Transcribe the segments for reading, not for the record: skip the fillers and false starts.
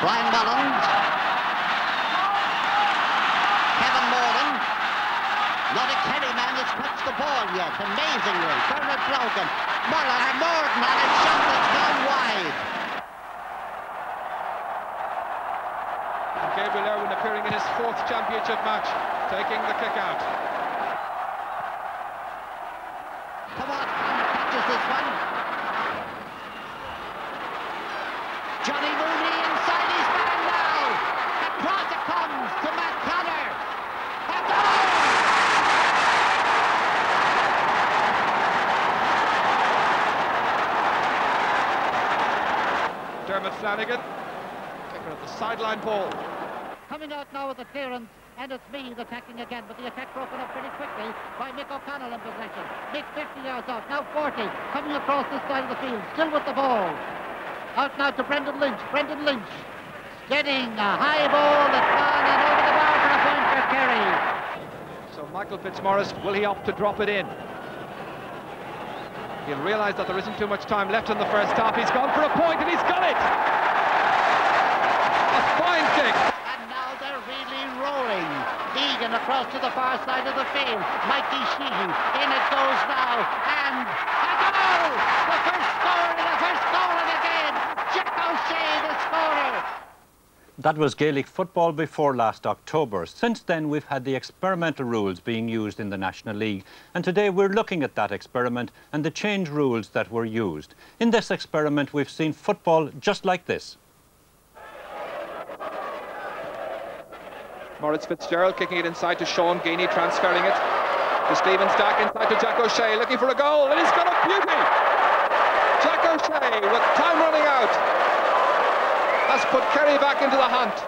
Brian Mullins. Kevin Morgan. Not a Kerry man has touched the ball yet. Amazingly. Bernard Logan. Morgan and a shot that's gone wide. Gabriel Irwin appearing in his 4th championship match, taking the kick out. Come on, catches this one. Johnny Mooney inside his man now. Across it comes to Matt Connor. A goal! Dermot Flanagan, kicker at the sideline ball. Coming out now with the clearance, and it's Meath attacking again, but the attack broken up pretty quickly by Mick O'Connell in possession. Mick 50 yards out, now 40, coming across this side of the field, still with the ball. Out now to Brendan Lynch. Brendan Lynch getting a high ball that's gone and over the bar for a point for Kerry. So Michael Fitzmaurice, will he opt to drop it in? He'll realise that there isn't too much time left in the first half. He's gone for a point and he's got it! A fine kick! And now they're really rolling. Egan across to the far side of the field. Mikey Sheehy, in it goes now, and a goal! The first score and the first goal and again! Jack O'Shea, the scorer! That was Gaelic football before last October. Since then, we've had the experimental rules being used in the National League. And today we're looking at that experiment and the changed rules that were used. In this experiment, we've seen football just like this. Maurice Fitzgerald kicking it inside to Sean Geaney, transferring it to Stephen Stack, inside to Jack O'Shea, looking for a goal, and he's got a beauty! Jack O'Shea, with time running out, has put Kerry back into the hunt.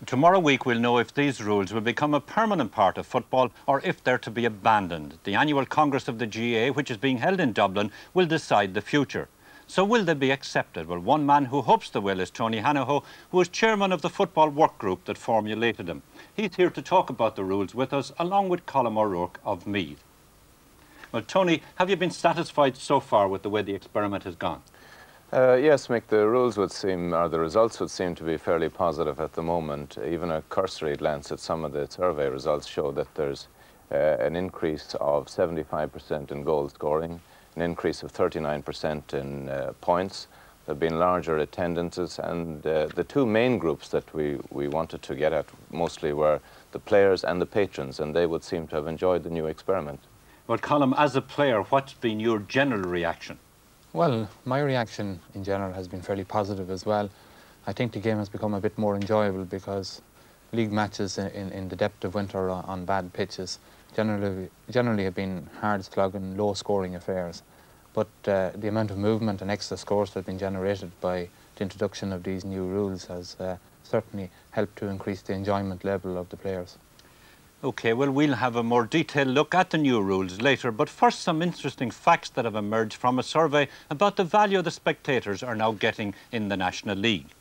Tomorrow week we'll know if these rules will become a permanent part of football or if they're to be abandoned. The annual Congress of the GA, which is being held in Dublin, will decide the future. So will they be accepted? Well, one man who hopes they will is Tony Hanaho, who is chairman of the football work group that formulated them. He's here to talk about the rules with us, along with Colm O'Rourke of Meath. Well, Tony, have you been satisfied so far with the way the experiment has gone? Yes, Mick, the rules would seem, or the results would seem to be fairly positive at the moment. Even a cursory glance at some of the survey results show that there's an increase of 75% in goal scoring, an increase of 39% in points. There have been larger attendances, and the two main groups that we wanted to get at mostly were the players and the patrons, and they would seem to have enjoyed the new experiment. Well, Colm, as a player, what's been your general reaction? Well, my reaction in general has been fairly positive as well. I think the game has become a bit more enjoyable because league matches in the depth of winter on bad pitches generally have been hard-slogging, low-scoring affairs. But the amount of movement and extra scores that have been generated by the introduction of these new rules has certainly helped to increase the enjoyment level of the players. OK, well, we'll have a more detailed look at the new rules later, but first some interesting facts that have emerged from a survey about the value the spectators are now getting in the National League.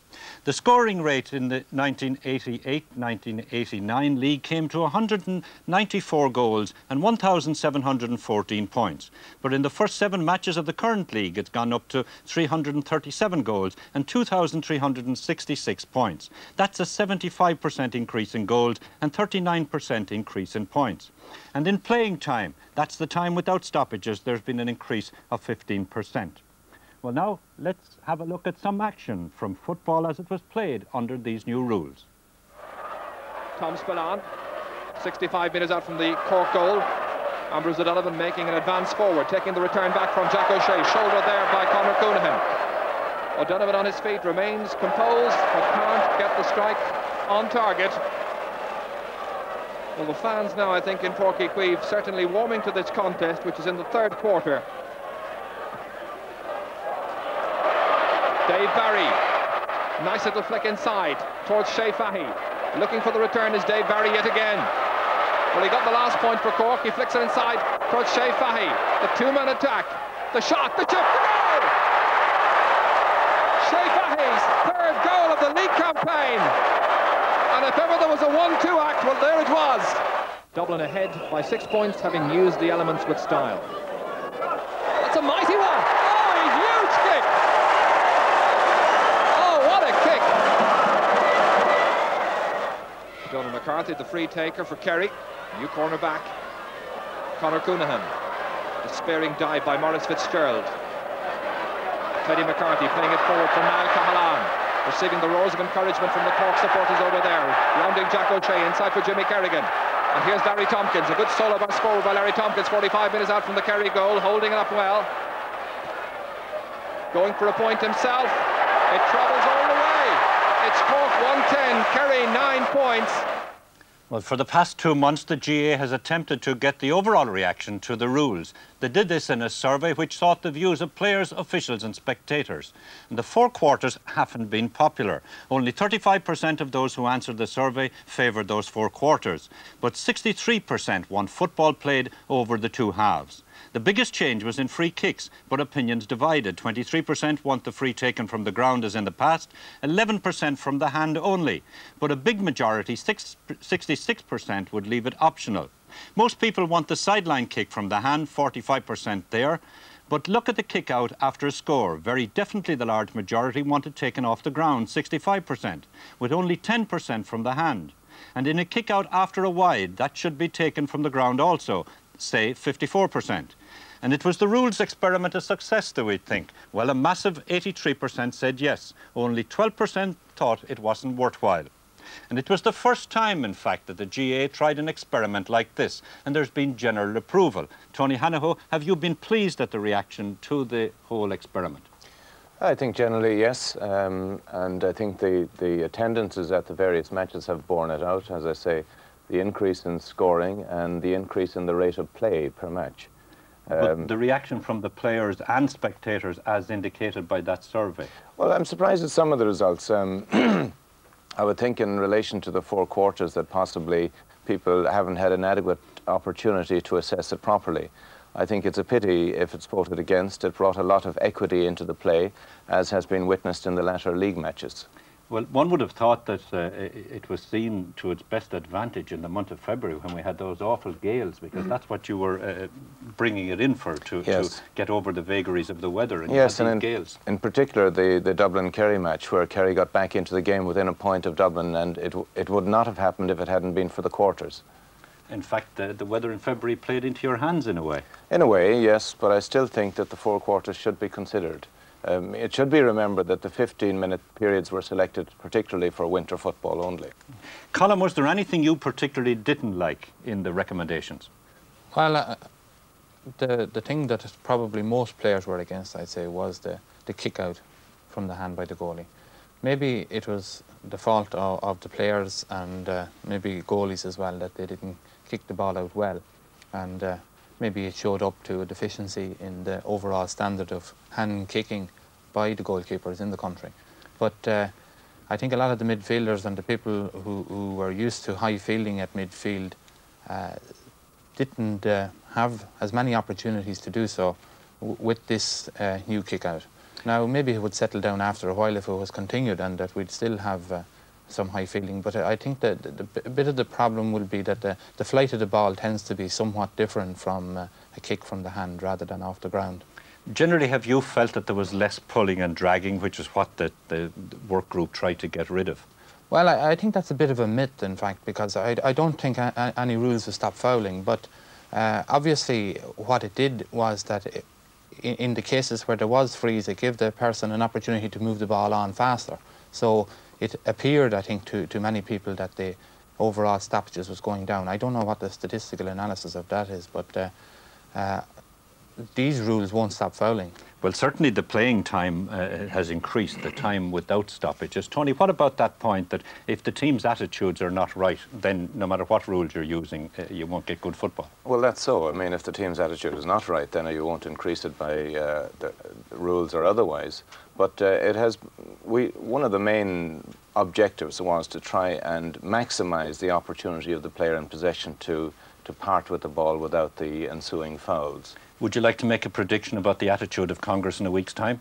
The scoring rate in the 1988-1989 league came to 194 goals and 1,714 points. But in the first 7 matches of the current league, it's gone up to 337 goals and 2,366 points. That's a 75% increase in goals and 39% increase in points. And in playing time, that's the time without stoppages, there's been an increase of 15%. Well, now, let's have a look at some action from football as it was played under these new rules. Tom Spillane, 65 metres out from the Cork goal. Ambrose O'Donovan making an advance forward, taking the return back from Jack O'Shea, shouldered there by Conor Coonahan. O'Donovan on his feet, remains composed, but can't get the strike on target. Well, the fans now, I think, in Páirc Uí Chaoimh certainly warming to this contest, which is in the 3rd quarter. Dave Barry, nice little flick inside towards Shea Fahy. Looking for the return is Dave Barry yet again. Well, he got the last point for Cork. He flicks it inside towards Shea Fahy. The 2-man attack, the shot, the chip, the goal! Shea Fahy's 3rd goal of the league campaign. And if ever there was a 1-2 act, well, there it was. Dublin ahead by 6 points, having used the elements with style. That's a mighty one. Oh, a huge kick. Oh, what a kick. McCarthy, the free taker for Kerry. New corner back. Conor Coonahan. Despairing dive by Maurice Fitzgerald. Teddy McCarthy playing it forward for Niall Cahalane. Receiving the roars of encouragement from the Cork supporters over there. Rounding Jack O'Shea inside for Jimmy Kerrigan. And here's Larry Tompkins. A good solo pass forward by Larry Tompkins. 45 minutes out from the Kerry goal. Holding it up well. Going for a point himself. It travels all the way. It's Cork 110, Kerry 9 points. Well, for the past 2 months, the GA has attempted to get the overall reaction to the rules. They did this in a survey which sought the views of players, officials and spectators. And the 4 quarters haven't been popular. Only 35% of those who answered the survey favoured those 4 quarters. But 63% want football played over the 2 halves. The biggest change was in free kicks, but opinions divided. 23% want the free taken from the ground as in the past, 11% from the hand only. But a big majority, 66%, would leave it optional. Most people want the sideline kick from the hand, 45% there. But look at the kick out after a score. Very definitely the large majority want it taken off the ground, 65%, with only 10% from the hand. And in a kick out after a wide, that should be taken from the ground also, say 54%. And it was the rules experiment a success, do we think? Well, a massive 83% said yes. Only 12% thought it wasn't worthwhile. And it was the first time, in fact, that the GA tried an experiment like this, and there's been general approval. Tony Hanaho, have you been pleased at the reaction to the whole experiment? I think generally yes, and I think the attendances at the various matches have borne it out. As I say, the increase in scoring and the increase in the rate of play per match. But the reaction from the players and spectators as indicated by that survey? Well, I'm surprised at some of the results. I would think in relation to the 4 quarters that possibly people haven't had an adequate opportunity to assess it properly. I think it's a pity if it's voted against. It brought a lot of equity into the play, as has been witnessed in the latter league matches. Well, one would have thought that it was seen to its best advantage in the month of February when we had those awful gales, because that's what you were bringing it in for, to get over the vagaries of the weather. And yes, and gales. In particular the Dublin-Kerry match, where Kerry got back into the game within a point of Dublin, and it would not have happened if it hadn't been for the quarters. In fact, the weather in February played into your hands in a way. In a way, yes, but I still think that the 4 quarters should be considered. It should be remembered that the 15-minute periods were selected particularly for winter football only. Colin, was there anything you particularly didn't like in the recommendations? Well, the thing that probably most players were against, I'd say, was the kick out from the hand by the goalie. Maybe it was the fault of the players and maybe goalies as well, that they didn't kick the ball out well. And maybe it showed up to a deficiency in the overall standard of hand kicking by the goalkeepers in the country. But I think a lot of the midfielders and the people who were used to high fielding at midfield didn't have as many opportunities to do so with this new kick out. Now, maybe it would settle down after a while if it was continued, and that we'd still have some high fielding. But I think that a bit of the problem will be that the flight of the ball tends to be somewhat different from a kick from the hand rather than off the ground. Generally, have you felt that there was less pulling and dragging, which is what the work group tried to get rid of? Well, I think that's a bit of a myth, in fact, because I don't think any rules will stop fouling. But obviously, what it did was that in the cases where there was freeze, it gave the person an opportunity to move the ball on faster. So it appeared, I think, to many people that the overall stoppages was going down. I don't know what the statistical analysis of that is, but these rules won't stop fouling. Well, certainly the playing time has increased, the time without stoppages. Tony, what about that point that if the team's attitudes are not right, then no matter what rules you're using, you won't get good football? Well, that's so. I mean, if the team's attitude is not right, then you won't increase it by the rules or otherwise. But one of the main objectives was to try and maximise the opportunity of the player in possession to part with the ball without the ensuing fouls. Would you like to make a prediction about the attitude of Congress in a week's time?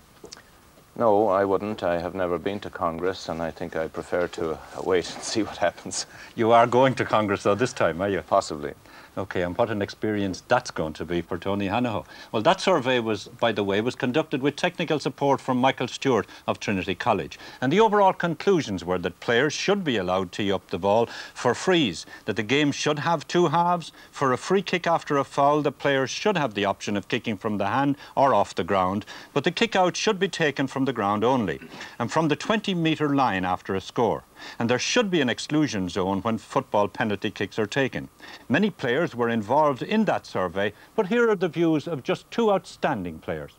No, I wouldn't. I have never been to Congress, and I think I prefer to wait and see what happens. You are going to Congress, though, this time, are you? Possibly. OK, and what an experience that's going to be for Tony Hanaho. Well, that survey was, by the way, was conducted with technical support from Michael Stewart of Trinity College. And the overall conclusions were that players should be allowed to tee up the ball for frees, that the game should have 2 halves. For a free kick after a foul, the players should have the option of kicking from the hand or off the ground, but the kick out should be taken from the ground only, and from the 20-metre line after a score. And there should be an exclusion zone when football penalty kicks are taken. Many players were involved in that survey, but here are the views of just 2 outstanding players.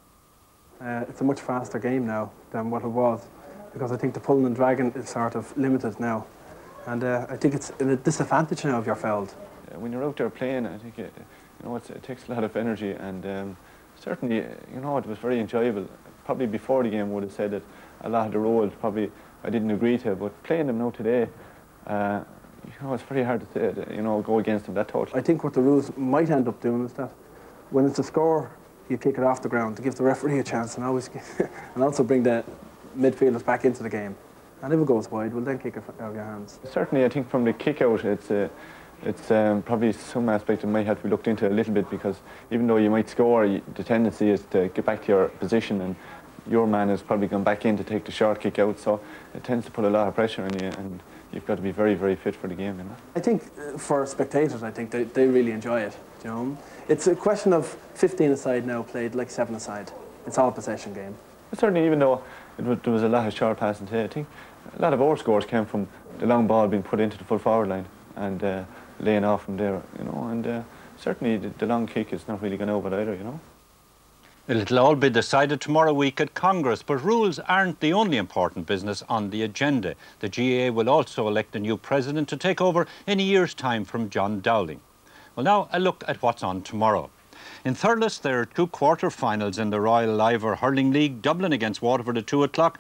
It's a much faster game now than what it was, because I think the pulling and dragging is sort of limited now. And I think it's a disadvantage now if you're fouled. When you're out there playing, I think it takes a lot of energy, and certainly, it was very enjoyable. Probably before the game would have said that a lot of the roles probably I didn't agree to, but playing them now today, it's very hard to say, go against them that totally. I think what the rules might end up doing is that when it's a score, you kick it off the ground to give the referee a chance, and also bring the midfielders back into the game. And if it goes wide, we'll then kick it out of your hands. Certainly, I think from the kick out, it's probably some aspect that might have to be looked into a little bit, because even though you might score, the tendency is to get back to your position, and your man has probably gone back in to take the short kick out, so it tends to put a lot of pressure on you, and you've got to be very, very fit for the game. I think for spectators, I think they really enjoy it. It's a question of 15 aside now played like 7 aside. It's all a possession game. But certainly, even though there was a lot of short passing today, I think a lot of our scores came from the long ball being put into the full forward line and laying off from there, and certainly the long kick is not really going over either, It'll all be decided tomorrow week at Congress, but rules aren't the only important business on the agenda. The GAA will also elect a new president to take over in a year's time from John Dowling. Well, now a look at what's on tomorrow. In Thurles, there are 2 quarter-finals in the Royal Liver Hurling League, Dublin against Waterford at 2 o'clock